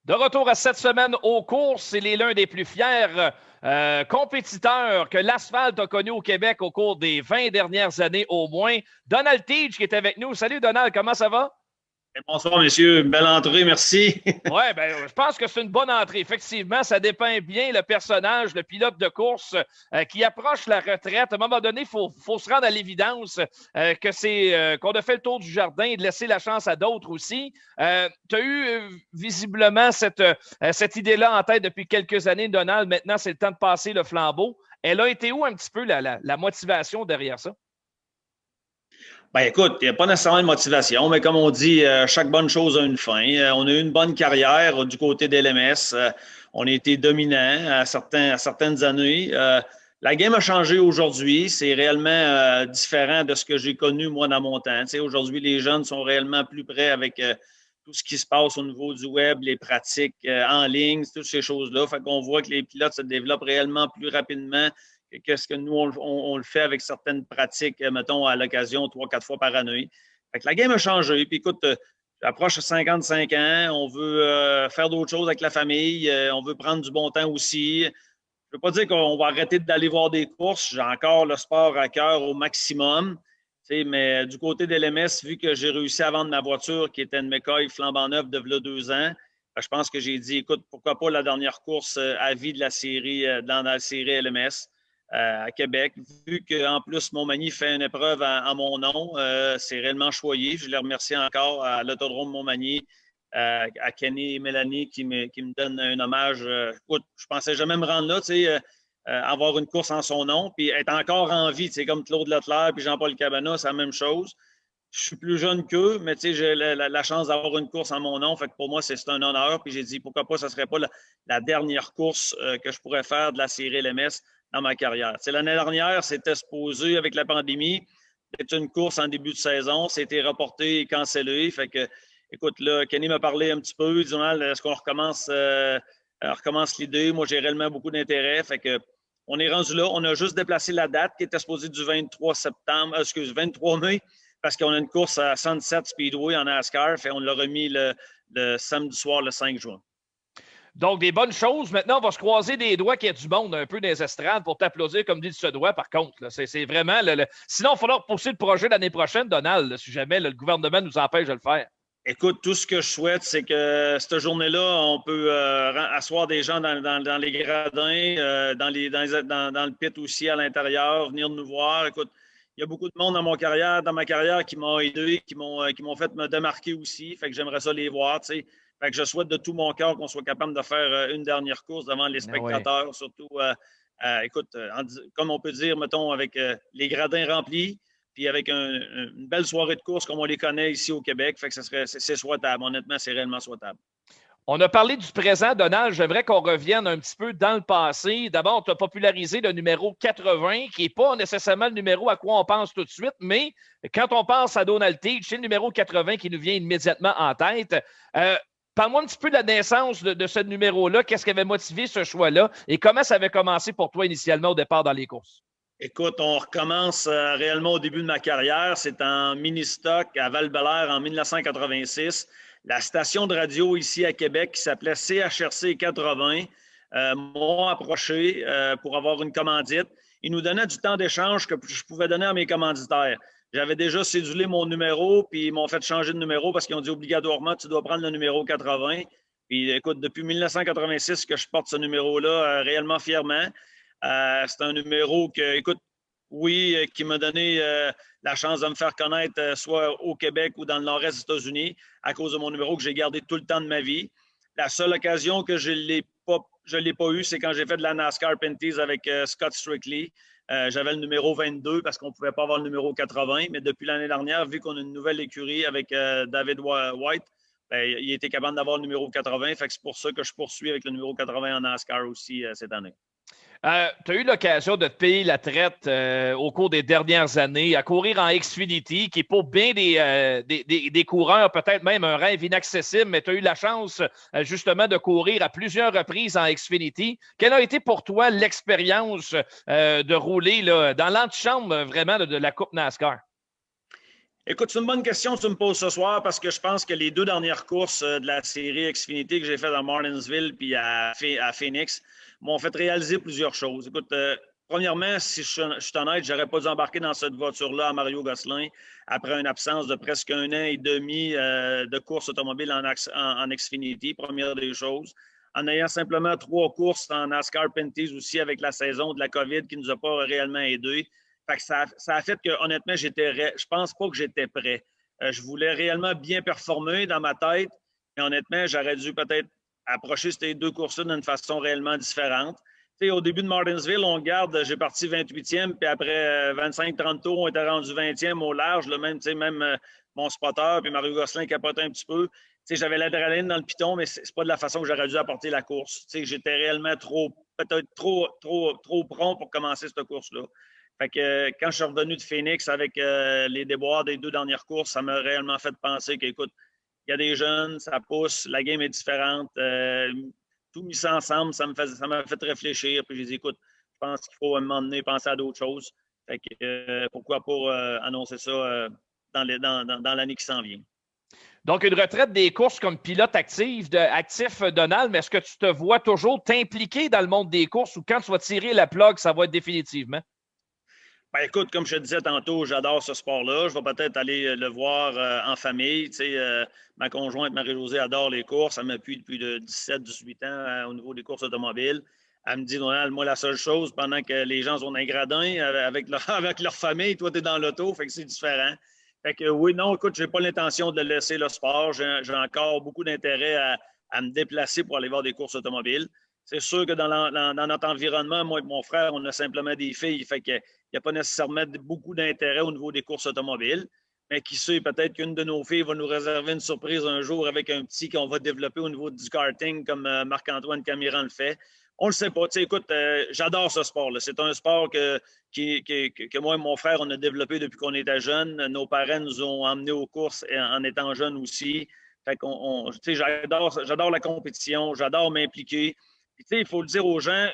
De retour à cette semaine aux courses, il est l'un des plus fiers compétiteurs que l'asphalte a connu au Québec au cours des 20 dernières années au moins. Donald Teach qui est avec nous. Salut Donald, comment ça va? Bonsoir, messieurs. Belle entrée, merci. Oui, ben, je pense que c'est une bonne entrée. Effectivement, ça dépeint bien le personnage, le pilote de course qui approche la retraite. À un moment donné, il faut se rendre à l'évidence qu'on a fait le tour du jardin et de laisser la chance à d'autres aussi. Tu as eu visiblement cette idée-là en tête depuis quelques années, Donald. Maintenant, c'est le temps de passer le flambeau. Elle a été où un petit peu la motivation derrière ça? Ben écoute, il n'y a pas nécessairement de motivation, mais comme on dit, chaque bonne chose a une fin. On a eu une bonne carrière du côté d'LMS. On a été dominant à certaines années. La game a changé aujourd'hui. C'est réellement différent de ce que j'ai connu, moi, dans mon temps. Tu sais, aujourd'hui, les jeunes sont réellement plus près avec tout ce qui se passe au niveau du web, les pratiques en ligne, toutes ces choses-là. Fait qu'on voit que les pilotes se développent réellement plus rapidement qu'est-ce que nous, on le fait avec certaines pratiques, mettons, à l'occasion, 3-4 fois par année. Fait que la game a changé. Puis écoute, j'approche de 55 ans, on veut faire d'autres choses avec la famille, on veut prendre du bon temps aussi. Je ne veux pas dire qu'on va arrêter d'aller voir des courses. J'ai encore le sport à cœur au maximum. Mais du côté de l'LMS, vu que j'ai réussi à vendre ma voiture, qui était une McCoy flambant neuve de 2 ans, je pense que j'ai dit, écoute, pourquoi pas la dernière course à vie de la série, dans la série LMS. À Québec. Vu qu'en plus, Montmagny fait une épreuve en mon nom, c'est réellement choyé. Je les remercie encore à l'Autodrome Montmagny, à Kenny et Mélanie qui me donnent un hommage. Écoute, je ne pensais jamais me rendre là, avoir une course en son nom, puis être encore en vie, comme Claude Leclerc puis Jean-Paul Cabana, c'est la même chose. Je suis plus jeune qu'eux, mais j'ai la chance d'avoir une course en mon nom. Fait que pour moi, c'est un honneur. Puis j'ai dit, pourquoi pas, ça ne serait pas la dernière course que je pourrais faire de la série LMS dans ma carrière. L'année dernière, c'était supposé, avec la pandémie, d'être une course en début de saison. C'était reporté et cancellé. Fait que, écoute, là, Kenny m'a parlé un petit peu. Il dit, est-ce qu'on recommence l'idée? Moi, j'ai réellement beaucoup d'intérêt. Fait que, on est rendu là. On a juste déplacé la date qui était supposée du 23 mai, parce qu'on a une course à Sunset Speedway en NASCAR. Fait on l'a remis le samedi soir, le 5 juin. Donc, des bonnes choses. Maintenant, on va se croiser des doigts qu'il y a du monde un peu dans les estrades pour t'applaudir comme dit ce doigt, par contre. C'est vraiment... Sinon, il va falloir pousser le projet l'année prochaine, Donald, si jamais le gouvernement nous empêche de le faire. Écoute, tout ce que je souhaite, c'est que cette journée-là, on peut asseoir des gens dans les gradins, dans le pit aussi à l'intérieur, venir nous voir. Écoute, il y a beaucoup de monde dans ma carrière qui m'ont aidé, qui m'ont fait me démarquer aussi. Fait que j'aimerais ça les voir, tu sais. Fait que je souhaite de tout mon cœur qu'on soit capable de faire une dernière course devant les spectateurs, ouais. Surtout, écoute, comme on peut dire, mettons, avec les gradins remplis, puis avec une belle soirée de course comme on les connaît ici au Québec. Fait que c'est souhaitable. Honnêtement, c'est réellement souhaitable. On a parlé du présent, Donald. J'aimerais qu'on revienne un petit peu dans le passé. D'abord, tu as popularisé le numéro 80, qui n'est pas nécessairement le numéro à quoi on pense tout de suite, mais quand on pense à Donald Teach, c'est le numéro 80 qui nous vient immédiatement en tête. Parle-moi un petit peu de la naissance de ce numéro-là. Qu'est-ce qui avait motivé ce choix-là et comment ça avait commencé pour toi initialement au départ dans les courses? Écoute, on recommence réellement au début de ma carrière. C'est en mini-stock à Val-Bélair en 1986. La station de radio ici à Québec qui s'appelait CHRC 80 m'ont approché pour avoir une commandite. Ils nous donnaient du temps d'échange que je pouvais donner à mes commanditaires. J'avais déjà cédulé mon numéro, puis ils m'ont fait changer de numéro parce qu'ils ont dit obligatoirement, tu dois prendre le numéro 80. Puis écoute, depuis 1986 que je porte ce numéro-là réellement fièrement. C'est un numéro que, écoute, oui, qui m'a donné la chance de me faire connaître soit au Québec ou dans le nord-est des États-Unis à cause de mon numéro que j'ai gardé tout le temps de ma vie. La seule occasion que je ne l'ai pas eue, c'est quand j'ai fait de la NASCAR Pinties avec Scott Strictly. J'avais le numéro 22 parce qu'on ne pouvait pas avoir le numéro 80, mais depuis l'année dernière, vu qu'on a une nouvelle écurie avec David White, ben, il était capable d'avoir le numéro 80. Fait que c'est pour ça que je poursuis avec le numéro 80 en NASCAR aussi cette année. Tu as eu l'occasion de te payer la traite au cours des dernières années à courir en Xfinity, qui est pour bien des coureurs, peut-être même un rêve inaccessible, mais tu as eu la chance justement de courir à plusieurs reprises en Xfinity. Quelle a été pour toi l'expérience de rouler là, dans l'antichambre vraiment de la Coupe NASCAR? Écoute, c'est une bonne question que tu me poses ce soir parce que je pense que les 2 dernières courses de la série Xfinity que j'ai faites à Martinsville puis à Phoenix m'ont fait réaliser plusieurs choses. Écoute, premièrement, si je suis honnête, j'aurais pas dû embarquer dans cette voiture-là à Mario Gosselin après une absence de presque 1 an et demi de course automobile en Xfinity, première des choses. En ayant simplement 3 courses en NASCAR Pinty's aussi avec la saison de la COVID qui ne nous a pas réellement aidés. Fait que ça a fait que, honnêtement, je pense pas que j'étais prêt. Je voulais réellement bien performer dans ma tête, mais honnêtement, j'aurais dû peut-être approcher ces 2 courses-là d'une façon réellement différente. Tu sais, au début de Martinsville, on garde, j'ai parti 28e, puis après 25-30 tours, on était rendu 20e au large. Là, même mon spotter, puis Mario Gosselin capotait un petit peu. Tu sais, j'avais l'adrénaline dans le piton, mais c'est pas de la façon que j'aurais dû apporter la course. Tu sais, j'étais réellement peut-être trop prompt pour commencer cette course-là. Fait que quand je suis revenu de Phoenix avec les déboires des 2 dernières courses, ça m'a réellement fait penser qu'écoute, il y a des jeunes, ça pousse, la game est différente. Tout mis ça ensemble, ça m'a fait réfléchir. Puis j'ai dit, écoute, je pense qu'il faut à un moment donné penser à d'autres choses. Fait que pourquoi pas annoncer ça dans l'année qui s'en vient. Donc, une retraite des courses comme pilote actif, Donald, mais est-ce que tu te vois toujours t'impliquer dans le monde des courses ou quand tu vas tirer la plug, ça va être définitivement? Ben écoute, comme je te disais tantôt, j'adore ce sport-là. Je vais peut-être aller le voir en famille. Tu sais, ma conjointe Marie-Josée adore les courses. Elle m'appuie depuis 17-18 ans au niveau des courses automobiles. Elle me dit, Donald, moi, la seule chose, pendant que les gens sont dans les gradins avec leur famille, toi, tu es dans l'auto, fait que c'est différent. Fait que oui, non, écoute, j'ai pas l'intention de laisser le sport. J'ai encore beaucoup d'intérêt à me déplacer pour aller voir des courses automobiles. C'est sûr que dans notre environnement, moi et mon frère, on a simplement des filles. Fait que il n'y a pas nécessairement beaucoup d'intérêt au niveau des courses automobiles. Mais qui sait, peut-être qu'une de nos filles va nous réserver une surprise un jour avec un petit qu'on va développer au niveau du karting comme Marc-Antoine Camiran le fait. On ne le sait pas. Tu sais, écoute, j'adore ce sport-là. C'est un sport que moi et mon frère, on a développé depuis qu'on était jeunes. Nos parents nous ont emmenés aux courses en étant jeunes aussi. Fait qu'on, tu sais, j'adore la compétition, j'adore m'impliquer. Puis, tu sais, il faut le dire aux gens,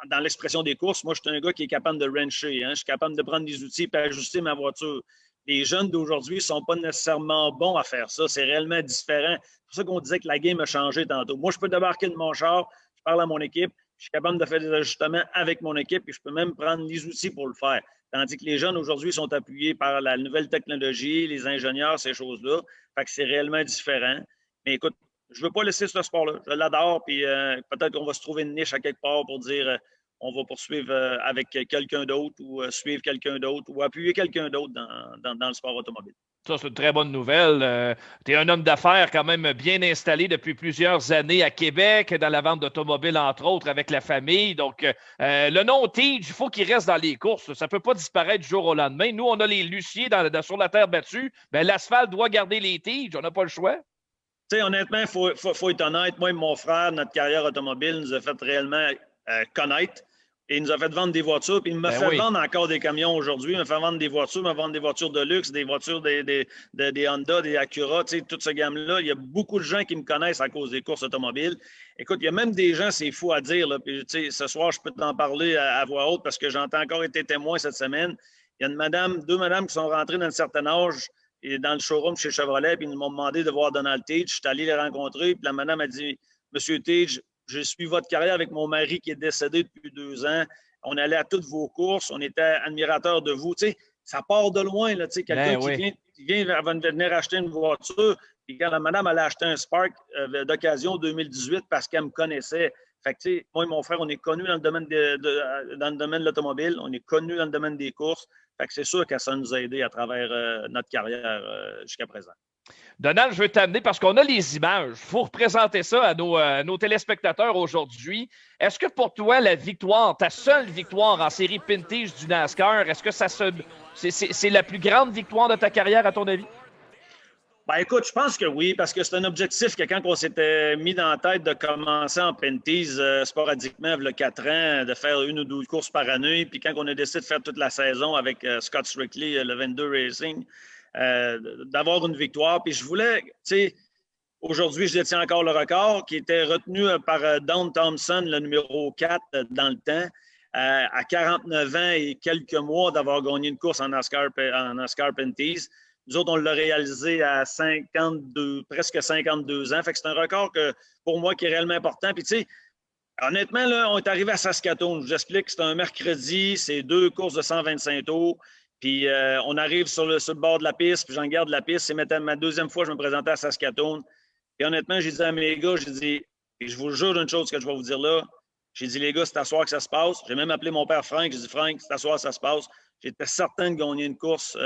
dans l'expression des courses, moi, je suis un gars qui est capable de wrencher. Hein? Je suis capable de prendre des outils et ajuster ma voiture. Les jeunes d'aujourd'hui ne sont pas nécessairement bons à faire ça. C'est réellement différent. C'est pour ça qu'on disait que la game a changé tantôt. Moi, je peux débarquer de mon char, je parle à mon équipe, je suis capable de faire des ajustements avec mon équipe et je peux même prendre les outils pour le faire. Tandis que les jeunes aujourd'hui sont appuyés par la nouvelle technologie, les ingénieurs, ces choses-là. Fait que c'est réellement différent. Mais écoute, je ne veux pas laisser ce sport-là. Je l'adore, puis peut-être qu'on va se trouver une niche à quelque part pour dire on va poursuivre avec quelqu'un d'autre ou suivre quelqu'un d'autre ou appuyer quelqu'un d'autre dans le sport automobile. Ça, c'est une très bonne nouvelle. Tu es un homme d'affaires quand même bien installé depuis plusieurs années à Québec, dans la vente d'automobiles, entre autres, avec la famille. Donc, le nom Tige, il faut qu'il reste dans les courses. Ça ne peut pas disparaître du jour au lendemain. Nous, on a les Luciers sur la terre battue. Ben, l'asphalte doit garder les Tiges. On n'a pas le choix. Tu sais, honnêtement, il faut être honnête. Moi et mon frère, notre carrière automobile nous a fait réellement connaître et il nous a fait vendre des voitures. Puis il m'a fait vendre encore des camions aujourd'hui. Il m'a fait vendre des voitures, il m'a vendre des voitures de luxe, des voitures des Honda, des Acura, tu sais, toute cette gamme-là. Il y a beaucoup de gens qui me connaissent à cause des courses automobiles. Écoute, il y a même des gens, c'est fou à dire. Là, puis, tu sais, ce soir, je peux t'en parler à voix haute parce que j'ai encore été témoin cette semaine. Il y a deux madames qui sont rentrées dans un certain âge et dans le showroom chez Chevrolet, puis ils m'ont demandé de voir Donald Tige. Je suis allé les rencontrer, puis la madame a dit Monsieur Tige, je suis votre carrière avec mon mari qui est décédé depuis 2 ans. On allait à toutes vos courses, on était admirateurs de vous. Tu sais, ça part de loin, là, tu sais, quelqu'un qui vient venir acheter une voiture, puis quand la madame allait acheter un Spark d'occasion 2018 parce qu'elle me connaissait. Fait que, tu sais, moi et mon frère, on est connus dans le domaine dans le domaine de l'automobile, on est connus dans le domaine des courses. Fait que c'est sûr que ça nous a aidés à travers notre carrière jusqu'à présent. Donald, je veux t'amener parce qu'on a les images. Il faut représenter ça à nos téléspectateurs aujourd'hui. Est-ce que pour toi, la victoire, ta seule victoire en série Pinty's du NASCAR, est-ce que c'est la plus grande victoire de ta carrière, à ton avis? Ben écoute, je pense que oui, parce que c'est un objectif que quand on s'était mis dans la tête de commencer en Pinty's sporadiquement, il y a 4 ans, de faire 1 ou 2 courses par année, puis quand on a décidé de faire toute la saison avec Scott Strictly, le 22 Racing, d'avoir une victoire. Puis je voulais, tu sais, aujourd'hui, je détiens encore le record qui était retenu par Don Thompson, le numéro 4 dans le temps, à 49 ans et quelques mois d'avoir gagné une course en NASCAR Pinty's. Nous autres, on l'a réalisé à 52, presque 52 ans. Fait que c'est un record pour moi qui est réellement important. Puis, tu sais, honnêtement, là, on est arrivé à Saskatoon. Je vous explique, c'est un mercredi, c'est 2 courses de 125 tours. Puis, on arrive sur le bord de la piste, puis j'en garde la piste. C'est ma deuxième fois que je me présentais à Saskatoon. Puis, honnêtement, j'ai dit à mes gars, j'ai dit, et je vous jure d'une chose que je vais vous dire là, j'ai dit, les gars, c'est à soir que ça se passe. J'ai même appelé mon père Frank. J'ai dit, Frank, c'est à soir que ça se passe. J'étais certain de gagner une course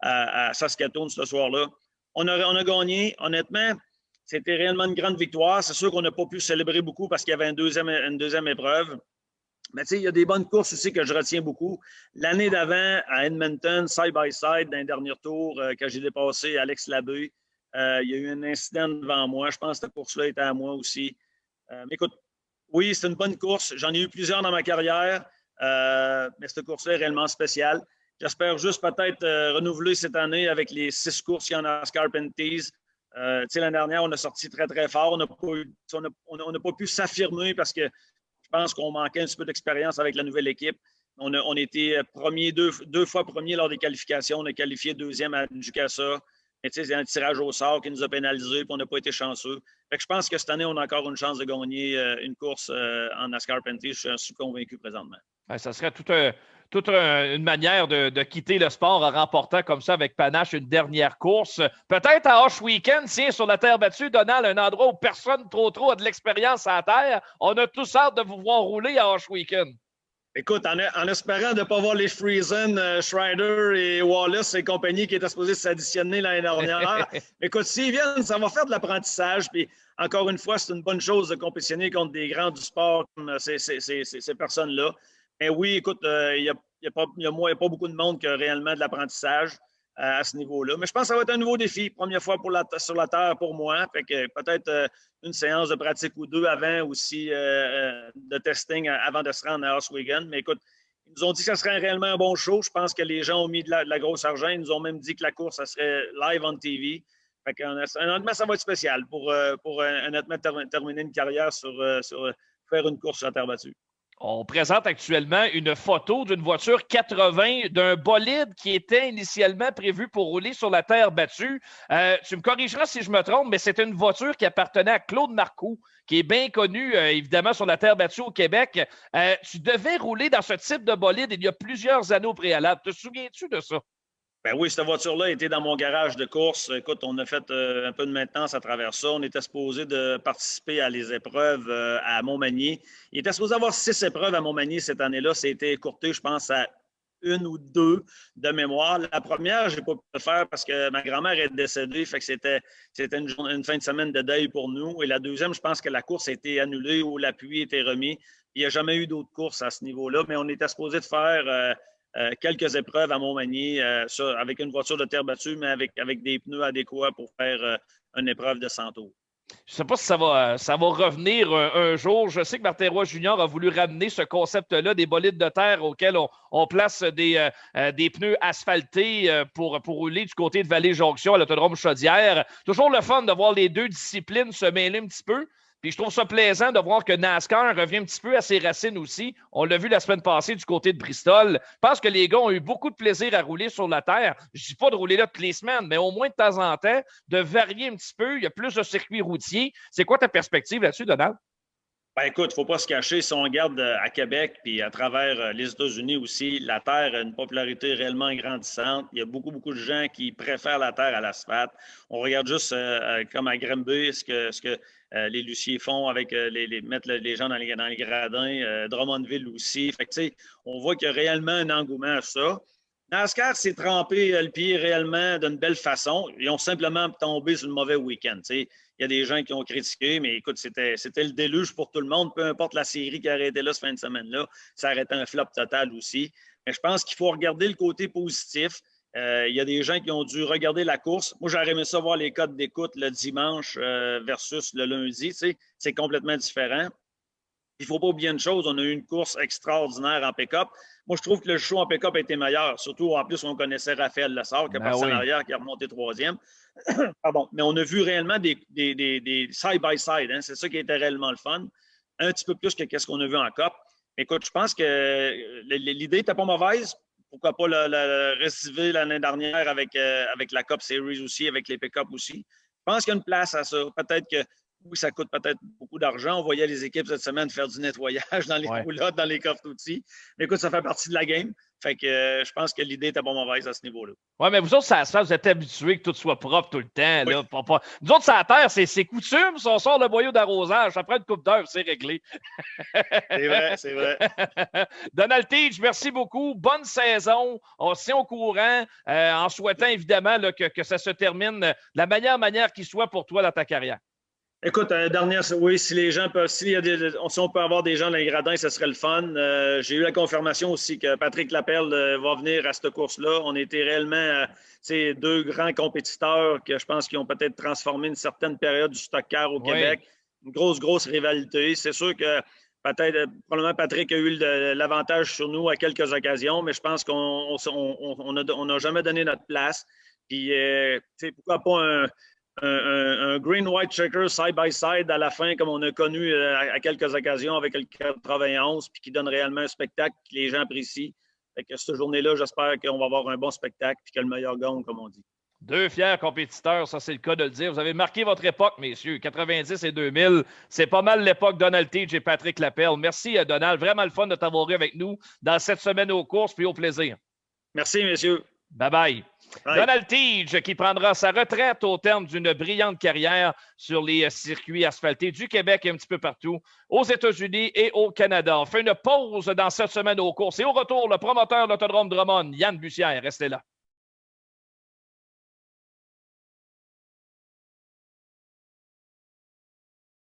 à Saskatoon ce soir-là. On a gagné. Honnêtement, c'était réellement une grande victoire. C'est sûr qu'on n'a pas pu célébrer beaucoup parce qu'il y avait une deuxième épreuve. Mais tu sais, il y a des bonnes courses aussi que je retiens beaucoup. L'année d'avant, à Edmonton, side-by-side, dans les derniers tours, quand j'ai dépassé Alex Labbé, il y a eu un incident devant moi. Je pense que cette course-là était à moi aussi. Mais écoute, oui, c'est une bonne course. J'en ai eu plusieurs dans ma carrière, mais cette course-là est réellement spéciale. J'espère juste peut-être renouveler cette année avec les 6 courses qu'il y en a à Scarpenties. L'année dernière, on a sorti très, très fort. On n'a pas pu s'affirmer parce que je pense qu'on manquait un petit peu d'expérience avec la nouvelle équipe. On a été premier, deux fois premier lors des qualifications. On a qualifié deuxième à Ducasa. Mais c'est un tirage au sort qui nous a pénalisés et on n'a pas été chanceux. Fait que je pense que cette année, on a encore une chance de gagner une course en NASCAR Penty. Je suis convaincu présentement. Ça serait toute une manière de quitter le sport en remportant comme ça avec panache une dernière course. Peut-être à Hoche Weekend, tiens, sur la terre battue, Donald, un endroit où personne trop a de l'expérience à la terre. On a tous hâte de vous voir rouler à Hoche Weekend. Écoute, en espérant de ne pas voir les Friesen, Schreider et Wallace et compagnie qui étaient supposés s'additionner l'année dernière. Écoute, s'ils viennent, ça va faire de l'apprentissage. Puis, encore une fois, c'est une bonne chose de compétitionner contre des grands du sport comme ces personnes-là. Mais oui, écoute, il n'y a pas beaucoup de monde qui a réellement de l'apprentissage à ce niveau-là. Mais je pense que ça va être un nouveau défi. Première fois sur la Terre pour moi. Fait que peut-être une séance de pratique ou deux avant aussi de testing avant de se rendre à Oswego. Mais écoute, ils nous ont dit que ça serait réellement un bon show. Je pense que les gens ont mis de la grosse argent. Ils nous ont même dit que la course, ça serait live on TV. Fait que, honnêtement, ça va être spécial pour honnêtement terminer une carrière sur faire une course sur la terre battue. On présente actuellement une photo d'une voiture 80 d'un bolide qui était initialement prévu pour rouler sur la terre battue. Tu me corrigeras si je me trompe, mais c'est une voiture qui appartenait à Claude Marcoux, qui est bien connu, évidemment, sur la terre battue au Québec. Tu devais rouler dans ce type de bolide il y a plusieurs années au préalable. Te souviens-tu de ça? Ben oui, cette voiture-là était dans mon garage de course. Écoute, on a fait un peu de maintenance à travers ça. On était supposé de participer à les épreuves à Montmagny. Il était supposé avoir 6 épreuves à Montmagny cette année-là. C'était écourté, je pense, à 1 ou 2 de mémoire. La première, je n'ai pas pu le faire parce que ma grand-mère est décédée. Fait que c'était une fin de semaine de deuil pour nous. Et la deuxième, je pense que la course a été annulée ou l'appui a été remis. Il n'y a jamais eu d'autres courses à ce niveau-là, mais on était supposé de faire quelques épreuves à Montmagny avec une voiture de terre battue, mais avec des pneus adéquats pour faire une épreuve de 100 tours. Je ne sais pas si ça va revenir un jour. Je sais que Martin Roy Junior a voulu ramener ce concept-là des bolides de terre auxquels on place des pneus asphaltés pour rouler du côté de Vallée-Jonction à l'autodrome Chaudière. Toujours le fun de voir les deux disciplines se mêler un petit peu. Puis je trouve ça plaisant de voir que NASCAR revient un petit peu à ses racines aussi. On l'a vu la semaine passée du côté de Bristol. Je pense que les gars ont eu beaucoup de plaisir à rouler sur la terre. Je ne dis pas de rouler là toutes les semaines, mais au moins de temps en temps, de varier un petit peu. Il y a plus de circuits routiers. C'est quoi ta perspective là-dessus, Donald? Ben écoute, il ne faut pas se cacher. Si on regarde à Québec puis à travers les États-Unis aussi, la terre a une popularité réellement grandissante. Il y a beaucoup, beaucoup de gens qui préfèrent la terre à l'asphalte. On regarde juste comme à Granby, ce que les Luciers font avec mettre les gens dans les gradins. Drummondville aussi. Fait que, tu sais, on voit qu'il y a réellement un engouement à ça. NASCAR s'est trempé le pied réellement d'une belle façon. Ils ont simplement tombé sur le mauvais week-end. Tu sais. Il y a des gens qui ont critiqué, mais écoute, c'était le déluge pour tout le monde. Peu importe la série qui aurait été là cette fin de semaine-là, ça aurait été un flop total aussi. Mais je pense qu'il faut regarder le côté positif. Il y a des gens qui ont dû regarder la course. Moi, j'aurais aimé ça voir les codes d'écoute le dimanche versus le lundi. Tu sais, c'est complètement différent. Il ne faut pas oublier une chose, on a eu une course extraordinaire en pick-up. Moi, je trouve que le show en pick-up a été meilleur. Surtout, en plus, on connaissait Raphaël Lessard, qui est passé en arrière, qui a remonté troisième. Pardon. Mais on a vu réellement des side-by-side. Hein? C'est ça qui était réellement le fun. Un petit peu plus que ce qu'on a vu en COP. Écoute, je pense que l'idée n'était pas mauvaise. pourquoi pas le récidiver l'année dernière avec la Cup Series aussi, avec les pick-up aussi. Je pense qu'il y a une place à ça. Peut-être que oui, ça coûte peut-être beaucoup d'argent. On voyait les équipes cette semaine faire du nettoyage dans les roulottes, dans les coffres d'outils. Mais écoute, ça fait partie de la game. Fait que je pense que l'idée était pas mauvaise à ce niveau-là. Oui, mais vous autres, ça se fait, vous êtes habitués que tout soit propre tout le temps. Oui. Là. Nous autres, sur la terre, c'est coutume. Si on sort le boyau d'arrosage, après une coupe d'heure, c'est réglé. C'est vrai, c'est vrai. Donald Teach, merci beaucoup. Bonne saison. On se tient au courant en souhaitant évidemment là, que ça se termine de la meilleure manière qui soit pour toi dans ta carrière. Écoute, oui, si les gens peuvent, si on peut avoir des gens dans les gradins, ce serait le fun. J'ai eu la confirmation aussi que Patrick Lapelle va venir à cette course-là. On était réellement deux grands compétiteurs que je pense qu'ils ont peut-être transformé une certaine période du stock car au Québec. Une grosse rivalité. C'est sûr que probablement Patrick a eu l'avantage sur nous à quelques occasions, mais je pense qu'on n'a jamais donné notre place. Puis, pourquoi pas un green-white checker side-by-side à la fin, comme on a connu à quelques occasions avec le 91, puis qui donne réellement un spectacle que les gens apprécient. Fait que cette journée-là, j'espère qu'on va avoir un bon spectacle puis que le meilleur gagne, comme on dit. Deux fiers compétiteurs, ça c'est le cas de le dire. Vous avez marqué votre époque, messieurs. 90 et 2000, c'est pas mal l'époque Donald Teach et Patrick Lapelle. Merci, Donald. Vraiment le fun de t'avoir eu avec nous dans cette semaine aux courses, puis au plaisir. Merci, messieurs. Bye-bye. Donald Teach qui prendra sa retraite au terme d'une brillante carrière sur les circuits asphaltés du Québec et un petit peu partout aux États-Unis et au Canada. On fait une pause dans cette semaine aux courses et au retour, le promoteur de l'Autodrome Drummond, Yann Bussière, restez là.